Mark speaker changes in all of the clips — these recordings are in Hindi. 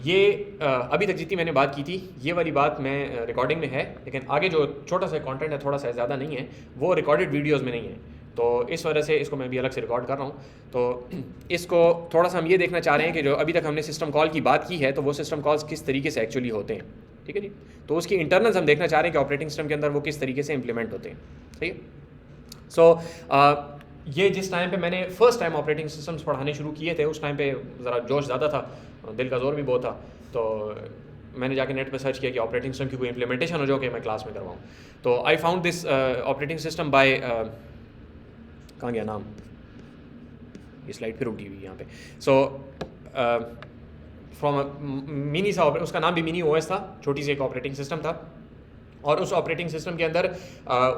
Speaker 1: ये अभी तक जितनी मैंने बात की थी ये वाली बात मैं रिकॉर्डिंग में है, लेकिन आगे जो छोटा सा कंटेंट है थोड़ा सा ज़्यादा नहीं है, वो रिकॉर्डेड वीडियोस में नहीं है, तो इस वजह से इसको मैं भी अलग से रिकॉर्ड कर रहा हूँ। तो इसको थोड़ा सा हम ये देखना चाह रहे हैं कि जो अभी तक हमने सिस्टम कॉल की बात की है तो वो सिस्टम कॉल्स किस तरीके से एक्चुअली होते हैं, ठीक है जी। तो उसकी इंटरनल्स हम देखना चाह रहे हैं कि ऑपरेटिंग सिस्टम के अंदर वो किस तरीके से इंप्लीमेंट होते हैं, सही है। सो ये जिस टाइम पे मैंने फर्स्ट टाइम ऑपरेटिंग सिस्टम्स पढ़ाने शुरू किए थे उस टाइम पे ज़रा जोश ज़्यादा था, दिल का जोर भी बहुत था, तो मैंने जाके नेट पे सर्च किया कि ऑपरेटिंग सिस्टम की कोई इम्प्लीमेंटेशन हो जो कि मैं क्लास में करवाऊँ। तो I found this operating system by, कहाँ गया नाम, ये स्लाइड फिर उठी हुई यहाँ पे। सो फ्रॉम मिनी सा, उसका नाम भी मिनी ओएस था, छोटी सी एक ऑपरेटिंग सिस्टम था, और उस ऑपरेटिंग सिस्टम के अंदर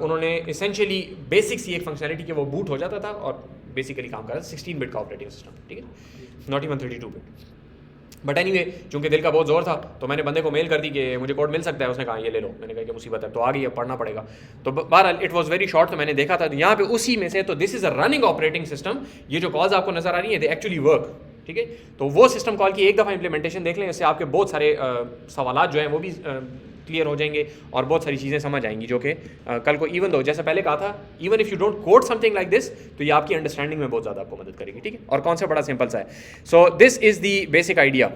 Speaker 1: उन्होंने इसेंशियली बेसिक सी एक फंक्शनलिटी के वो बूट हो जाता था और बेसिकली काम कर रहा था 16 बिट का ऑपरेटिंग सिस्टम, ठीक है, not even 32 bit. But anyway चूंकि दिल का बहुत जोर था तो मैंने बंदे को मेल कर दी कि मुझे कोड मिल सकता है, उसने कहा ये ले लो, मैंने कहा कि मुसीबत है, तो आ गई, अब पढ़ना पड़ेगा। तो बहरहाल इट वाज वेरी शॉर्ट, तो मैंने देखा था यहाँ पे उसी में से, तो this is a running operating system, ये जो कॉल्स आपको नजर आ रही है दे एक्चुअली वर्क, ठीक है। तो वो सिस्टम कॉल की एक दफ़ा इंप्लीमेंटेशन देख लें, इससे आपके बहुत सारे सवालात जो हैं वो भी क्लियर हो जाएंगे और बहुत सारी चीज़ें समझ आएंगी जो कि कल को इवन दो जैसे पहले कहा था, even if you don't code something like this, तो ये आपकी अंडरस्टैंडिंग में बहुत ज़्यादा आपको मदद करेगी, ठीक है। और कॉन्सेप्ट बड़ा सिंपल सा है। So this is the basic idea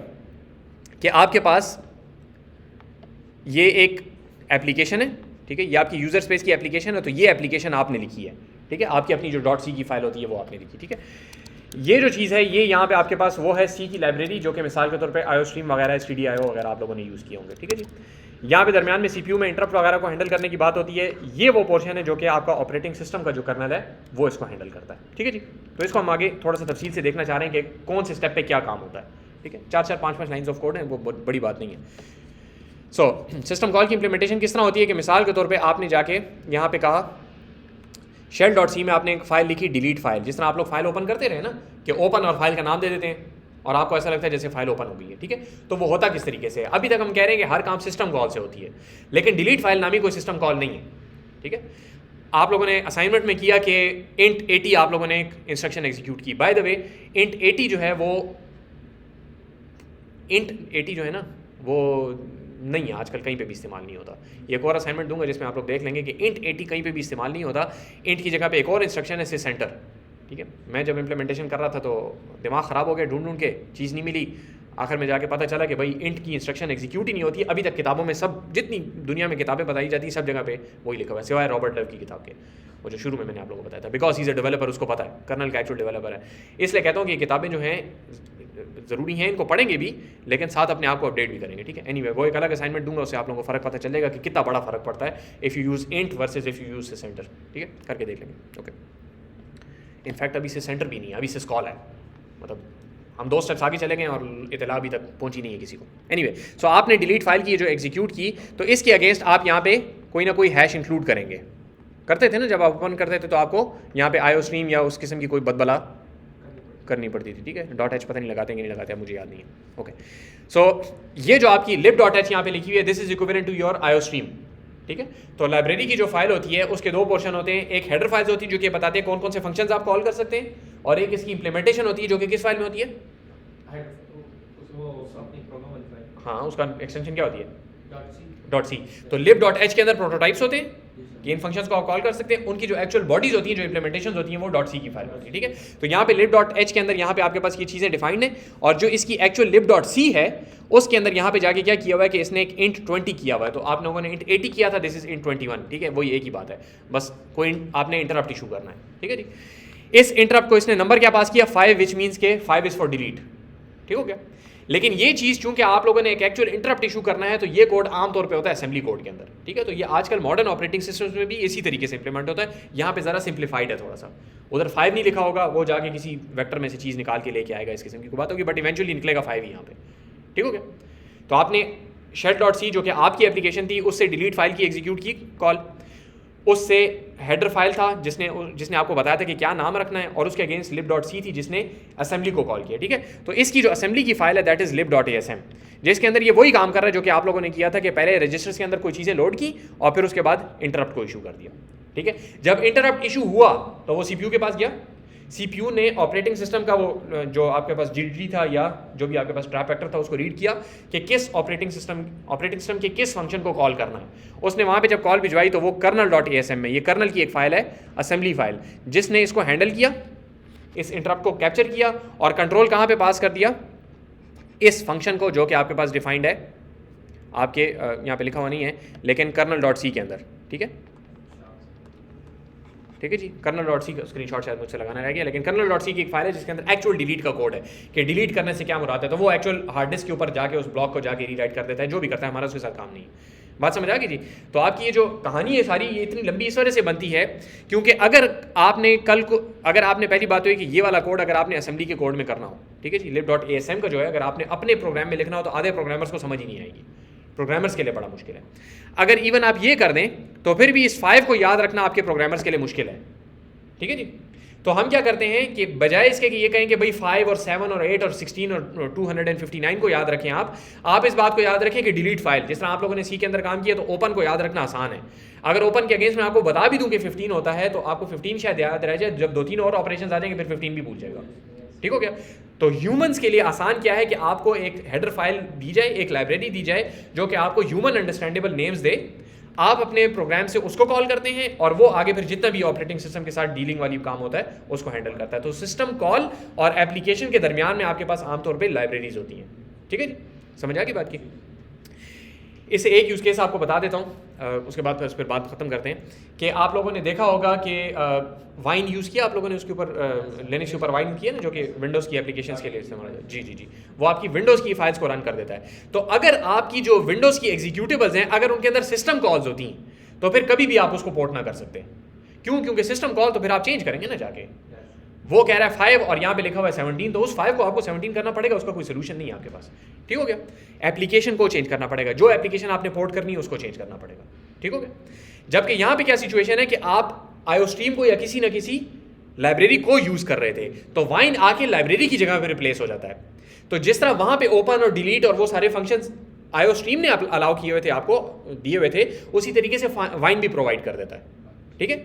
Speaker 1: कि आपके पास ये एक एप्लीकेशन है, ठीक है, ये आपकी यूज़र स्पेस की एप्लीकेशन है, तो ये एप्लीकेशन आपने लिखी है, ठीक है, आपकी अपनी जो .c की फाइल होती है वो आपने लिखी, ठीक है। ये जो चीज़ है ये यहाँ पे आपके पास वो है सी की लाइब्रेरी, जो कि मिसाल के तौर पे IOStream वगैरह STDIO वगैरह आप लोगों ने यूज़ किए होंगे, ठीक है जी। यहाँ पे दरमियान में CPU में इंटरप्ट वगैरह को हैंडल करने की बात होती है, ये वो पोर्शन है जो कि आपका ऑपरेटिंग सिस्टम का जो कर्नल है वो इसको हैंडल करता है, ठीक है जी। तो इसको हम आगे थोड़ा सा तफसील से देखना चाह रहे हैं कि कौन से स्टेप पे क्या काम होता है, ठीक है। 4-4 5-5 लाइन्स ऑफ कोड है, वो बड़ी बात नहीं है। सो सिस्टम कॉल की इंप्लीमेंटेशन किस तरह होती है कि मिसाल के तौर पे आपने जाके यहाँ पे कहा shell.c में आपने एक फाइल लिखी डिलीट फाइल, जिस तरह आप लोग फाइल ओपन करते रहे ना कि ओपन और फाइल का नाम दे देते हैं और आपको ऐसा लगता है जैसे फाइल ओपन हो गई है, ठीक है। तो वो होता किस तरीके से, अभी तक हम कह रहे हैं कि हर काम सिस्टम कॉल से होती है, लेकिन डिलीट फाइल नामी कोई सिस्टम कॉल नहीं है, ठीक है। आप लोगों ने असाइनमेंट में किया कि int 80 आप लोगों ने एक इंस्ट्रक्शन एग्जीक्यूट की। बाय द वे int 80 जो है वो int 80 जो है ना वो नहीं है आजकल, कहीं पे भी इस्तेमाल नहीं होता। एक और असाइनमेंट दूंगा जिसमें आप लोग देख लेंगे कि int 80 कहीं पे भी इस्तेमाल नहीं होता। int की जगह पे एक और इंस्ट्रक्शन है से सेंटर, ठीक है। मैं जब इम्प्लीमेंटेशन कर रहा था तो दिमाग ख़राब हो गया, ढूंढ के चीज़ नहीं मिली, आखिर में जाके पता चला कि भाई int की इंस्ट्रक्शन एग्जीक्यूट ही नहीं होती। अभी तक किताबों में सब जितनी दुनिया में किताबें बताई जाती सब जगह पे वही लिखा हुआ है, सिवाय रॉबर्ट लव की किताब के, वो जो शुरू में मैंने आप लोगों को बताया था, बिकॉज इज़ अ डेवलपर, उसको पता है कर्नल का एक्चुअल डेवलपर है। इसलिए कहता हूँ कि ये किताबें जो हैं ज़रूरी हैं, इनको पढ़ेंगे भी लेकिन साथ अपने आप को अपडेट भी करेंगे, ठीक है। एनीवे वो एक अलग असाइनमेंट दूंगा, उससे आप लोगों को फ़र्क पता चलेगा कि कितना बड़ा फ़र्क पड़ता है if you use int versus if you use से सेंटर, ठीक है, करके देख लेंगे, ओके। इनफैक्ट अभी से सेंटर भी नहीं है, अभी से स्कॉल है, मतलब हम 2 स्टेप्स आगे चले गए और इतला अभी तक पहुंची नहीं है किसी को। एनीवे सो आपने डिलीट फाइल की जो एग्जीक्यूट की, तो इसके अगेंस्ट आप यहाँ पे कोई ना कोई हैश इंक्लूड करेंगे, करते थे ना जब आप ओपन करते थे तो आपको यहाँ पे IOStream या उस किस्म की कोई बदबला करनी पड़ती थी, ठीक है। .h पता नहीं लगाते नहीं लगाते, मुझे याद नहीं है, ओके। सो ये जो आपकी lib.h यहाँ पे लिखी हुई है, this is equivalent to your IOStream, ठीक है। तो लाइब्रेरी की जो फाइल होती है उसके 2 पोर्शन होते हैं, एक हेडर फाइल्स होती है जो कि बताते हैं कौन कौन से फंक्शंस आप कॉल कर सकते हैं, और एक इसकी इंप्लीमेंटेशन होती है जो कि किस फाइल में होती है, हाँ उसका एक्सटेंशन क्या होती है .c। तो lib.h के अंदर प्रोटोटाइप्स होते हैं कि इन फंक्शंस को आप कॉल कर सकते हैं, उनकी जो एक्चुअल बॉडीज होती हैं, जो इंप्लीमेंटेशंस होती हैं वो .c की फाइल होती है, ठीक है। तो यहाँ पे lib.h के अंदर यहाँ पे आपके पास ये चीज़ें डिफाइंड है, और जो इसकी एक्चुअल lib.c है उसके अंदर यहाँ पे जाके क्या किया हुआ है कि इसने एक int 20 किया हुआ है, तो आप लोगों ने int 80 किया था, दिस इज int 21, ठीक है, वही एक ही बात है, बस कोई आपने इंटरप्ट इशू करना है, ठीक है जी। इस इंटरप्ट को इसने नंबर क्या पास किया 5, विच मीन्स के 5 इज फॉर डिलीट, ठीक हो गया। लेकिन ये चीज़ चूंकि आप लोगों ने एक एक्चुअल इंटरप्ट इशू करना है तो ये कोड आमतौर पे होता है असेंबली कोड के अंदर, ठीक है। तो ये आजकल मॉडर्न ऑपरेटिंग सिस्टम्स में भी इसी तरीके से इंप्लीमेंट होता है, यहाँ पे ज़रा सिंप्लीफाइड है थोड़ा सा, उधर 5 नहीं लिखा होगा, वो जाके किसी वेक्टर में से चीज़ निकाल के लेके आएगा, इस किस्म की बात होगी, बट इवेंचुअली निकलेगा 5 ही यहाँ पे, ठीक हो गया। तो आपने shell.c जो कि आपकी एप्लीकेशन थी उससे डिलीट फाइल की एग्जीक्यूट की कॉल, उससे हेडर फाइल था जिसने आपको बताया था कि क्या नाम रखना है, और उसके अगेंस्ट lib.c थी जिसने असेंबली को कॉल किया, ठीक है। तो इसकी जो असेंबली की फाइल है दैट इज lib.asm, जिसके अंदर ये वही काम कर रहा है जो कि आप लोगों ने किया था कि पहले रजिस्टर्स के अंदर कोई चीज़ें लोड की और फिर उसके बाद इंटरप्ट को इशू कर दिया, ठीक है। जब इंटरप्ट इशू हुआ तो वो CPU के पास गया, CPU ने ऑपरेटिंग सिस्टम का वो जो आपके पास GDT था या जो भी आपके पास ट्रैप वेक्टर था उसको रीड किया कि किस ऑपरेटिंग सिस्टम के किस फंक्शन को कॉल करना है। उसने वहाँ पे जब कॉल भिजवाई तो वो kernel.asm में, ये कर्नल की एक फाइल है, असेंबली फाइल, जिसने इसको हैंडल किया, इस इंटरप्ट को कैप्चर किया और कंट्रोल कहाँ पे पास कर दिया, इस फंक्शन को जो कि आपके पास डिफाइंड है, आपके यहाँ पे लिखा हुआ नहीं है लेकिन kernel.c के अंदर। ठीक है, ठीक है जी, kernel.c का स्क्रीनशॉट शायद मुझसे लगाना रह गया, लेकिन kernel.c की एक फाइल है जिसके अंदर एक्चुअल डिलीट का कोड है कि डिलीट करने से क्या मुराद है। तो वो एक्चुअल हार्ड डिस्क के ऊपर जाके उस ब्लॉक को जाके रीराइट कर देता है, जो भी करता है, हमारा उसके साथ काम नहीं है। बात समझ आ गई जी। तो आपकी ये जो कहानी है सारी, ये इतनी लंबी इस वजह से बनती है क्योंकि अगर आपने पहली बात तो है कि ये वाला कोड अगर आपने असेंबली के कोड में करना हो, ठीक है जी, lib.asm का जो है अगर आपने अपने प्रोग्राम में लिखना हो तो आधे प्रोग्रामर्स को समझ ही नहीं आएगी, प्रोग्रामर्स के लिए बड़ा मुश्किल है। अगर इवन आप ये कर दें तो फिर भी इस 5 को याद रखना आपके प्रोग्रामर्स के लिए मुश्किल है। ठीक है जी। तो हम क्या करते हैं कि बजाय इसके कि ये कहें कि भाई 5 और 7 और 8 और 16 और 259 को याद रखें, आप इस बात को याद रखें कि डिलीट फाइल, जिस तरह आप लोगों ने सी के अंदर काम किया तो ओपन को याद रखना आसान है। अगर ओपन के अगेंस्ट में आपको बता भी दूं कि 15 होता है तो आपको 15 शायद याद रह जाए, जब 2-3 और ऑपरेशन आ जाएंगे फिर 15 भी भूल जाएगा। ठीक हो गया। तो ह्यूमंस के लिए आसान क्या है कि आपको एक हेडर फाइल दी जाए, एक लाइब्रेरी दी जाए जो कि आपको ह्यूमन अंडरस्टैंडेबल नेम्स दे, आप अपने प्रोग्राम से उसको कॉल करते हैं और वो आगे फिर जितना भी ऑपरेटिंग सिस्टम के साथ डीलिंग वाली काम होता है उसको हैंडल करता है। तो सिस्टम कॉल और एप्लीकेशन के दरमियान में आपके पास आमतौर पे लाइब्रेरीज होती हैं। ठीक है जी, समझ आ गई बात की। इसे एक यूज़ केस आपको बता देता हूँ, उसके बाद फिर बात ख़त्म करते हैं कि आप लोगों ने देखा होगा कि वाइन यूज़ किया आप लोगों ने, उसके ऊपर लिनक्स के ऊपर वाइन किया ना, जो कि विंडोज़ की एप्लीकेशंस के लिए इस्तेमाल होता है। जी, वो आपकी विंडोज़ की फाइल्स को रन कर देता है। तो अगर आपकी जो विंडोज़ की एग्जीक्यूटिवल्स हैं अगर उनके अंदर सिस्टम कॉल्स होती हैं तो फिर कभी भी आप उसको पोर्ट ना कर सकते। क्यों? क्योंकि सिस्टम कॉल तो फिर आप चेंज करेंगे ना जाके। वो कह रहा है 5 और यहाँ पे लिखा हुआ है 17, तो उस 5 को आपको 17 करना पड़ेगा, उसका कोई सोल्यूशन नहीं है आपके पास। ठीक हो गया। एप्लीकेशन को चेंज करना पड़ेगा, जो एप्लीकेशन आपने पोर्ट करनी है उसको चेंज करना पड़ेगा। ठीक हो गया। जबकि यहाँ पे क्या सिचुएशन है कि आप आईओस्ट्रीम को या किसी ना किसी लाइब्रेरी को यूज़ कर रहे थे, तो वाइन आके लाइब्रेरी की जगह पर रिप्लेस हो जाता है। तो जिस तरह वहाँ पे ओपन और डिलीट और वो सारे फंक्शंस आईओस्ट्रीम ने अलाउ किए हुए थे, आपको दिए हुए थे, उसी तरीके से वाइन भी प्रोवाइड कर देता है। ठीक है।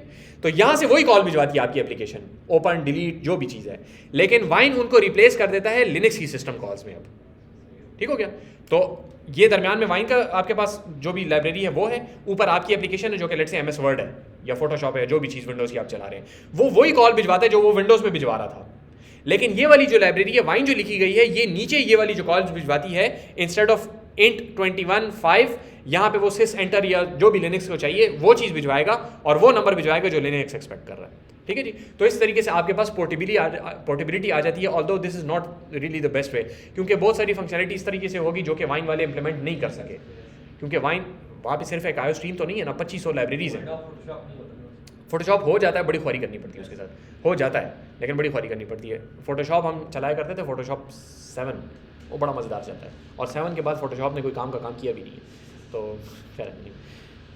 Speaker 1: तो यहां से वही कॉल भिजवाती है आपकी एप्लीकेशन, ओपन डिलीट जो भी चीज़ है, लेकिन वाइन उनको रिप्लेस कर देता है लिनक्स की सिस्टम कॉल्स में अब। ठीक हो गया। तो ये दरमियान में वाइन का आपके पास जो भी लाइब्रेरी है वो है, ऊपर आपकी एप्लीकेशन है जो कि लेट्स से MS वर्ड है या फोटोशॉप है, जो भी चीज़ विंडोज़ की आप चला रहे हैं, वो वही कॉल भिजवाता है जो वो विंडोज़ में भिजवा रहा था। लेकिन ये वाली जो लाइब्रेरी है वाइन जो लिखी गई है, ये नीचे ये वाली जो कॉल भिजवाती है, इंस्टेड ऑफ int 21.5 यहाँ पे वो sys एंटर या जो भी लिनक्स को चाहिए वो चीज़ भिजवाएगा और वो नंबर भिजवाएगा जो लिनक्स एक्सपेक्ट कर रहा है। ठीक है जी। तो इस तरीके से आपके पास पोर्टेबिलिटी आ जाती है, although this is not really the best way, क्योंकि बहुत सारी फंक्शनलिटी इस तरीके से होगी जो कि वाइन वाले इंप्लीमेंट नहीं कर सके, क्योंकि वाइन वहाँ पे सिर्फ एक आईओस्ट्रीम तो नहीं है ना, 2500 लाइब्रेरीज हैं। फोटोशॉप हो जाता है, बड़ी ख्वारी करनी पड़ती है उसके साथ, हो जाता है लेकिन बड़ी ख्वारी करनी पड़ती है। फोटोशॉप हम चलाया करते थे, फोटोशॉप 7, वो बड़ा मज़ेदार चलता है, और 7 के बाद फोटोशॉप ने कोई काम किया भी नहीं है, तो खैर नहीं,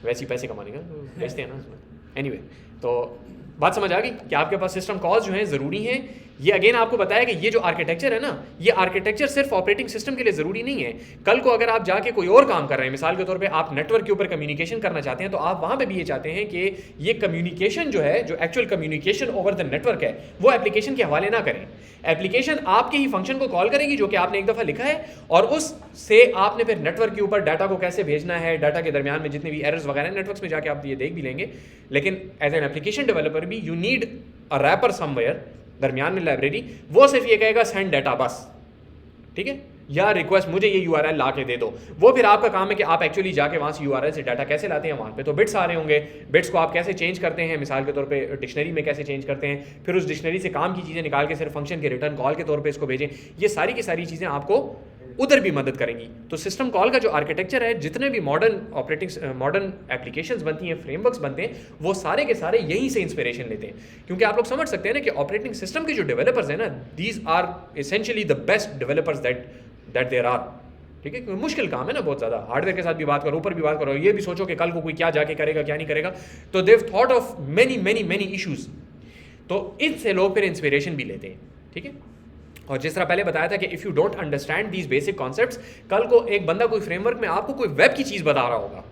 Speaker 1: वैसे ही पैसे कमाने का बेचते हैं ना उसमें। एनीवे, तो बात समझ आ गई कि आपके पास सिस्टम कॉल्स जो हैं ज़रूरी हैं। ये अगेन आपको बताया कि ये जो आर्किटेक्चर है ना, ये आर्किटेक्चर सिर्फ ऑपरेटिंग सिस्टम के लिए ज़रूरी नहीं है। कल को अगर आप जाके कोई और काम कर रहे हैं, मिसाल के तौर पे आप नेटवर्क के ऊपर कम्युनिकेशन करना चाहते हैं, तो आप वहाँ पे भी ये चाहते हैं कि ये कम्युनिकेशन जो है, जो actual communication over the network है, वो एप्लीकेशन के हवाले ना करें। एप्लीकेशन आपके ही फंक्शन को कॉल करेगी जो कि आपने एक दफ़ा लिखा है, और उससे आपने फिर नेटवर्क के ऊपर डाटा को कैसे भेजना है, डाटा के दरमियान में जितने भी एरर्स वगैरह नेटवर्क्स में जाके आप ये देख भी लेंगे। लेकिन एज एन एप्लीकेशन डेवलपर भी you need a rapper somewhere, दरमियान में लाइब्रेरी, वो सिर्फ ये कहेगा सेंड डाटा बस, ठीक है, या रिक्वेस्ट मुझे ये URL ला के दे दो। वो फिर आपका काम है कि आप एक्चुअली जाके वहाँ से URL से डाटा कैसे लाते हैं। वहाँ पे तो बिट्स आ रहे होंगे, बिट्स को आप कैसे चेंज करते हैं, मिसाल के तौर पे डिक्शनरी में कैसे चेंज करते हैं, फिर उस डिक्शनरी से काम की चीज़ें निकाल के सिर्फ फंक्शन के रिटर्न कॉल के तौर पर इसको भेजें। ये सारी की सारी चीज़ें आपको उधर भी मदद करेंगी। तो सिस्टम कॉल का जो आर्किटेक्चर है, जितने भी मॉडर्न एप्लीकेशंस बनती हैं, फ्रेमवर्क्स बनते हैं, वो सारे के सारे यहीं से इंस्पिरेशन लेते हैं। क्योंकि आप लोग समझ सकते हैं ना कि ऑपरेटिंग सिस्टम के जो डेवलपर्स हैं ना, these are essentially the best developers that there are. ठीक है, क्योंकि मुश्किल काम है ना बहुत ज़्यादा, हार्डवेयर के साथ भी बात करो, ऊपर भी बात करो, ये भी सोचो कि कल को कोई क्या जाके करेगा क्या नहीं करेगा। तो Dev thought of many many many issues, तो इनसे लोग फिर इंस्पिरेशन भी लेते हैं। ठीक है, और जिस तरह पहले बताया था कि if you don't understand these basic concepts, कल को एक बंदा कोई फ्रेमवर्क में आपको कोई वेब की चीज़ बता रहा होगा,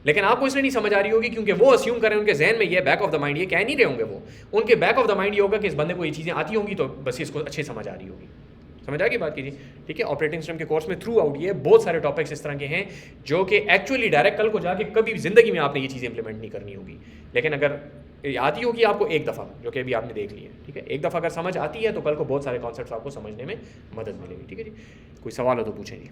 Speaker 1: लेकिन आपको इसलिए नहीं समझ आ रही होगी क्योंकि वो अस्यूम कर रहे हैं, उनके जहन में ये बैक ऑफ द माइंड ये कह नहीं रहे होंगे, वो उनके बैक ऑफ द माइंड ये होगा कि इस बंदे को ये चीज़ें आती होंगी तो बस इसको अच्छे समझ आ रही होगी। समझ आ गई बात कीजिए, ठीक है। ऑपरेटिंग सिस्टम के कोर्स में थ्रू आउट ये बहुत सारे टॉपिक्स इस तरह के हैं जो कि एक्चुअली डायरेक्ट कल को जाके कभी ज़िंदगी में आपने ये चीज़ें इंप्लीमेंट नहीं करनी होगी, लेकिन अगर आती होगी आपको एक दफ़ा, जो कि अभी आपने देख ली है, ठीक है। एक दफ़ा अगर समझ आती है तो कल को बहुत सारे कॉन्सेप्ट्स आपको समझने में मदद मिलेगी, ठीक है जी। कोई सवाल हो तो पूछें जी।